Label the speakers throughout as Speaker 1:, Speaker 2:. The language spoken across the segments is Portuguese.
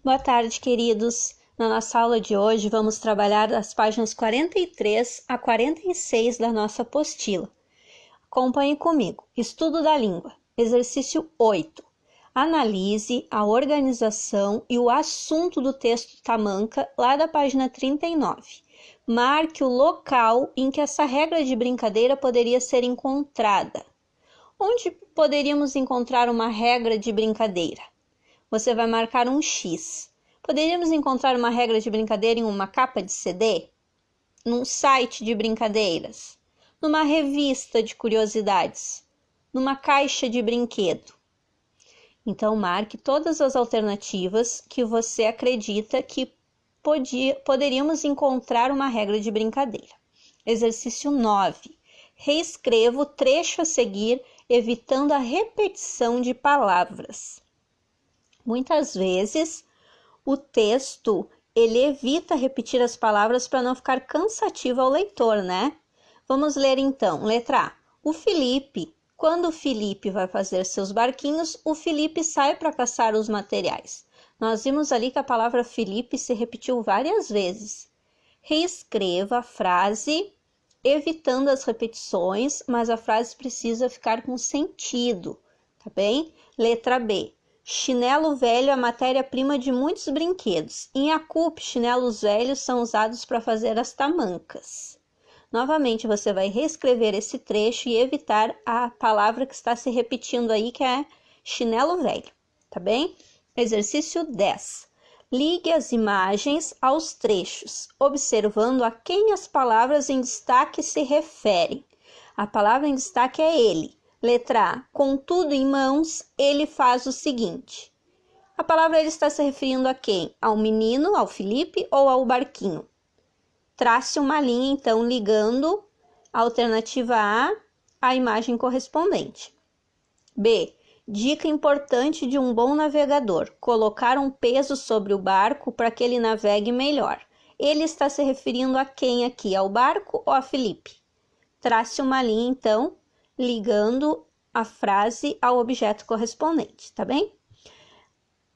Speaker 1: Boa tarde, queridos. Na nossa aula de hoje, vamos trabalhar as páginas 43 a 46 da nossa apostila. Acompanhe comigo. Estudo da língua. Exercício 8. Analise a organização e o assunto do texto tamanca, lá da página 39. Marque o local em que essa regra de brincadeira poderia ser encontrada. Onde poderíamos encontrar uma regra de brincadeira? Você vai marcar um X. Poderíamos encontrar uma regra de brincadeira em uma capa de CD? Num site de brincadeiras? Numa revista de curiosidades? Numa caixa de brinquedo? Então, marque todas as alternativas que você acredita que poderíamos encontrar uma regra de brincadeira. Exercício 9. Reescreva o trecho a seguir, evitando a repetição de palavras. Muitas vezes, o texto, ele evita repetir as palavras para não ficar cansativo ao leitor, né? Vamos ler então. Letra A. O Felipe. Quando o Felipe vai fazer seus barquinhos, o Felipe sai para caçar os materiais. Nós vimos ali que a palavra Felipe se repetiu várias vezes. Reescreva a frase, evitando as repetições, mas a frase precisa ficar com sentido, tá bem? Letra B. Chinelo velho é a matéria-prima de muitos brinquedos. Em Yacup, chinelos velhos são usados para fazer as tamancas. Novamente, você vai reescrever esse trecho e evitar a palavra que está se repetindo aí, que é chinelo velho, tá bem? Exercício 10. Ligue as imagens aos trechos, observando a quem as palavras em destaque se referem. A palavra em destaque é ele. Letra A. Com tudo em mãos, ele faz o seguinte. A palavra ele está se referindo a quem? Ao menino, ao Felipe ou ao barquinho? Trace uma linha, então, ligando a alternativa A à imagem correspondente. B. Dica importante de um bom navegador. Colocar um peso sobre o barco para que ele navegue melhor. Ele está se referindo a quem aqui? Ao barco ou a Felipe? Trace uma linha, então, ligando a frase ao objeto correspondente, tá bem?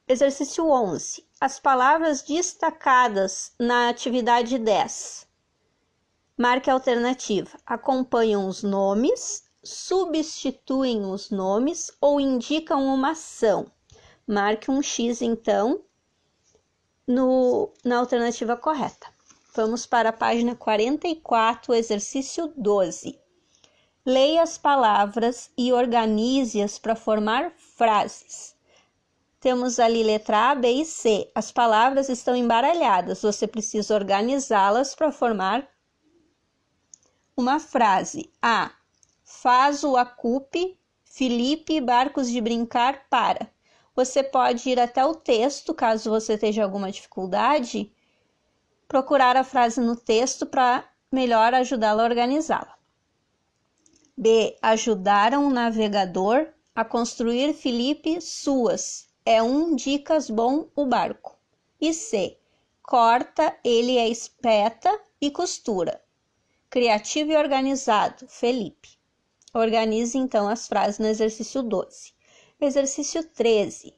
Speaker 1: Exercício 11. As palavras destacadas na atividade 10. Marque a alternativa. Acompanham os nomes, substituem os nomes ou indicam uma ação. Marque um X, então, na alternativa correta. Vamos para a página 44, exercício 12. Leia as palavras e organize-as para formar frases. Temos ali letra A, B e C. As palavras estão embaralhadas. Você precisa organizá-las para formar uma frase. A. Faz o Yacup, Felipe, barcos de brincar para. Você pode ir até o texto, caso você esteja alguma dificuldade, procurar a frase no texto para melhor ajudá-la a organizá-la. B. Ajudaram o navegador a construir Felipe suas. É um dicas bom o barco. E C. Corta, ele é espeta e costura. Criativo e organizado, Felipe. Organize então as frases no exercício 12. Exercício 13.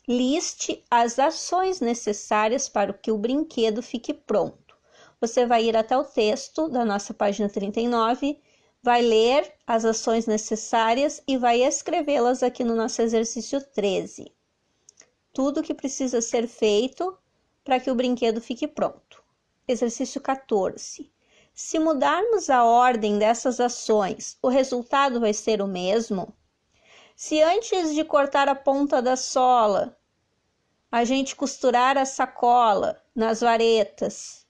Speaker 1: Liste as ações necessárias para que o brinquedo fique pronto. Você vai ir até o texto da nossa página 39, vai ler as ações necessárias e vai escrevê-las aqui no nosso exercício 13. Tudo que precisa ser feito para que o brinquedo fique pronto. Exercício 14. Se mudarmos a ordem dessas ações, o resultado vai ser o mesmo? Se antes de cortar a ponta da sola, a gente costurar a sacola nas varetas,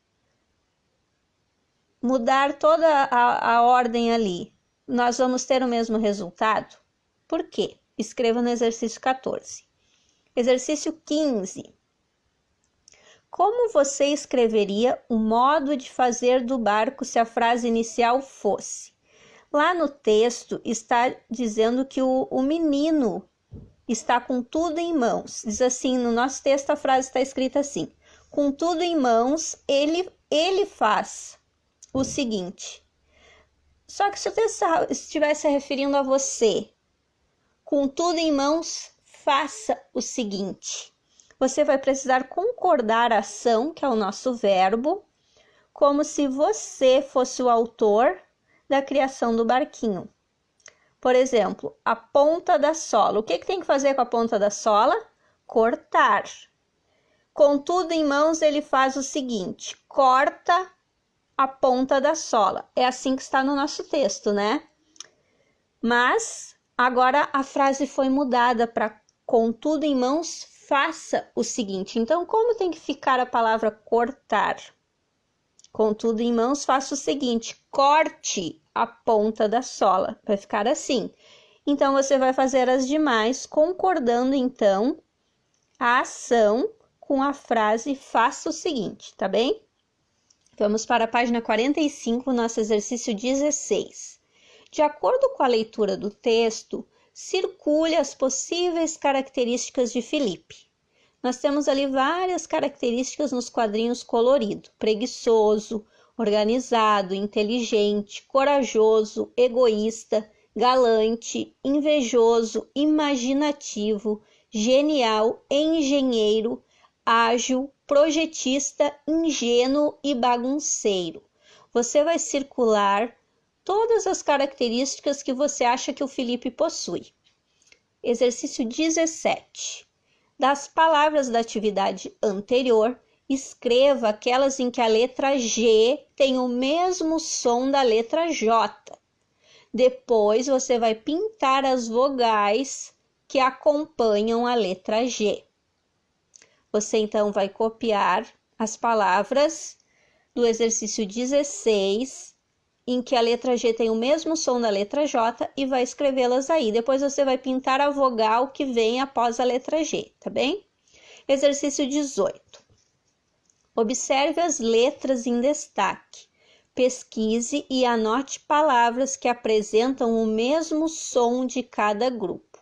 Speaker 1: mudar toda a ordem ali, nós vamos ter o mesmo resultado? Por quê? Escreva no exercício 14. Exercício 15. Como você escreveria o modo de fazer do barco se a frase inicial fosse? Lá no texto está dizendo que o menino está com tudo em mãos. Diz assim, no nosso texto a frase está escrita assim. Com tudo em mãos, ele faz o seguinte. Só que se o texto estivesse se referindo a você, com tudo em mãos, faça o seguinte. Você vai precisar concordar a ação, que é o nosso verbo, como se você fosse o autor da criação do barquinho. Por exemplo, a ponta da sola. O que tem que fazer com a ponta da sola? Cortar. Com tudo em mãos, ele faz o seguinte: corta a ponta da sola. É assim que está no nosso texto, né? Mas agora a frase foi mudada para com tudo em mãos, faça o seguinte. Então, como tem que ficar a palavra cortar? Com tudo em mãos, faça o seguinte: corte a ponta da sola. Vai ficar assim. Então, você vai fazer as demais, concordando, então, a ação com a frase faça o seguinte, tá bem? Vamos para a página 45, nosso exercício 16. De acordo com a leitura do texto, circule as possíveis características de Felipe. Nós temos ali várias características nos quadrinhos coloridos: preguiçoso, organizado, inteligente, corajoso, egoísta, galante, invejoso, imaginativo, genial, engenheiro, ágil, projetista, ingênuo e bagunceiro. Você vai circular todas as características que você acha que o Felipe possui. Exercício 17. Das palavras da atividade anterior, escreva aquelas em que a letra G tem o mesmo som da letra J. Depois, você vai pintar as vogais que acompanham a letra G. Você, então, vai copiar as palavras do exercício 16, em que a letra G tem o mesmo som da letra J, e vai escrevê-las aí. Depois, você vai pintar a vogal que vem após a letra G, tá bem? Exercício 18. Observe as letras em destaque. Pesquise e anote palavras que apresentam o mesmo som de cada grupo.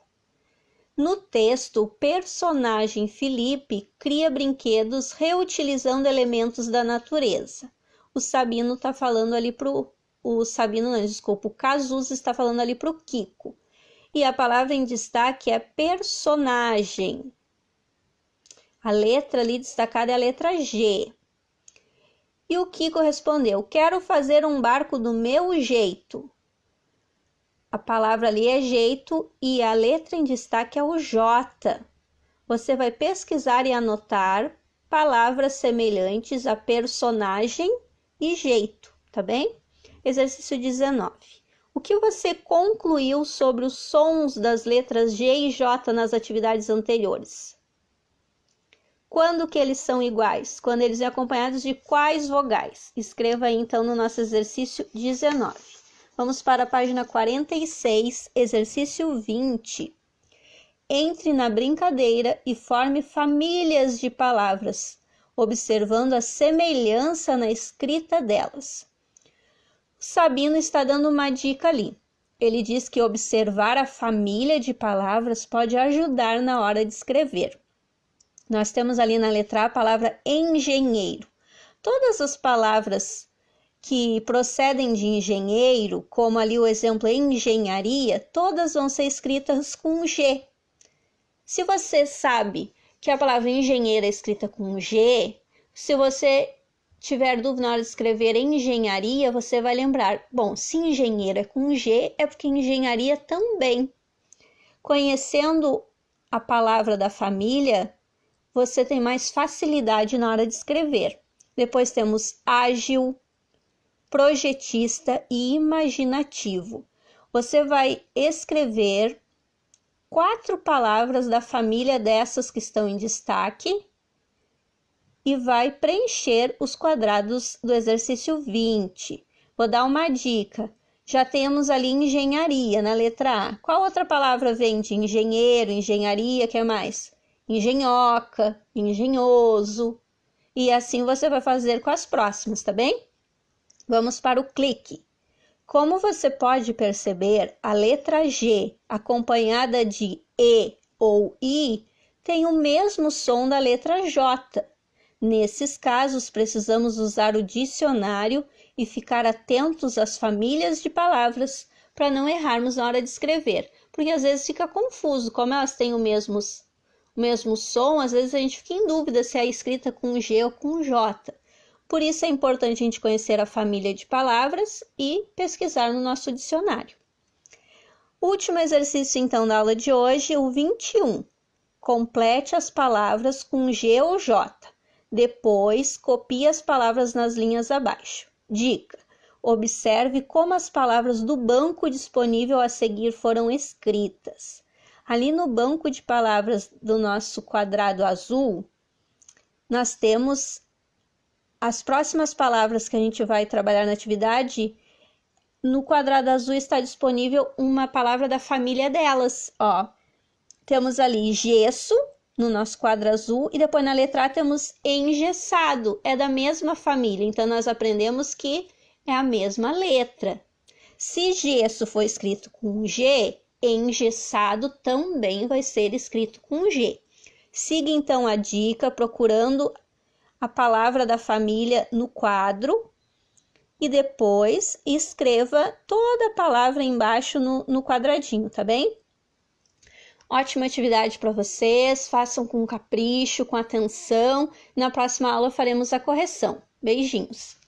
Speaker 1: No texto, o personagem Felipe cria brinquedos reutilizando elementos da natureza. O Sabino está falando ali o Cazuza está falando ali para o Kiko. E a palavra em destaque é personagem. A letra ali destacada é a letra G. E o Kiko respondeu: quero fazer um barco do meu jeito. A palavra ali é jeito e a letra em destaque é o J. Você vai pesquisar e anotar palavras semelhantes a personagem e jeito, tá bem? Exercício 19. O que você concluiu sobre os sons das letras G e J nas atividades anteriores? Quando que eles são iguais? Quando eles são acompanhados de quais vogais? Escreva aí, então, no nosso exercício 19. Vamos para a página 46, exercício 20. Entre na brincadeira e forme famílias de palavras, observando a semelhança na escrita delas. O Sabino está dando uma dica ali. Ele diz que observar a família de palavras pode ajudar na hora de escrever. Nós temos ali na letra A a palavra engenheiro. Todas as palavras que procedem de engenheiro, como ali o exemplo engenharia, todas vão ser escritas com G. Se você sabe que a palavra engenheiro é escrita com G, se você tiver dúvida na hora de escrever engenharia, você vai lembrar, bom, se engenheiro é com G, é porque engenharia também. Conhecendo a palavra da família, você tem mais facilidade na hora de escrever. Depois temos ágil, projetista e imaginativo. Você vai escrever 4 palavras da família dessas que estão em destaque e vai preencher os quadrados do exercício 20. Vou dar uma dica. Já temos ali engenharia na letra A. Qual outra palavra vem de engenheiro, engenharia, que mais? Engenhoca, engenhoso. E assim você vai fazer com as próximas, tá bem? Vamos para o clique. Como você pode perceber, a letra G, acompanhada de E ou I, tem o mesmo som da letra J. Nesses casos, precisamos usar o dicionário e ficar atentos às famílias de palavras para não errarmos na hora de escrever, porque às vezes fica confuso, como elas têm o o mesmo som, às vezes a gente fica em dúvida se é escrita com G ou com J. Por isso é importante a gente conhecer a família de palavras e pesquisar no nosso dicionário. Último exercício, então, da aula de hoje, o 21. Complete as palavras com G ou J. Depois, copie as palavras nas linhas abaixo. Dica: observe como as palavras do banco disponível a seguir foram escritas. Ali no banco de palavras do nosso quadrado azul, nós temos as próximas palavras que a gente vai trabalhar na atividade. No quadrado azul está disponível uma palavra da família delas, ó. Temos ali gesso no nosso quadro azul e depois na letra A temos engessado, é da mesma família, então nós aprendemos que é a mesma letra. Se gesso for escrito com G, engessado também vai ser escrito com G. Siga então a dica procurando a palavra da família no quadro e depois escreva toda a palavra embaixo no quadradinho, tá bem? Ótima atividade para vocês, façam com capricho, com atenção. Na próxima aula faremos a correção. Beijinhos!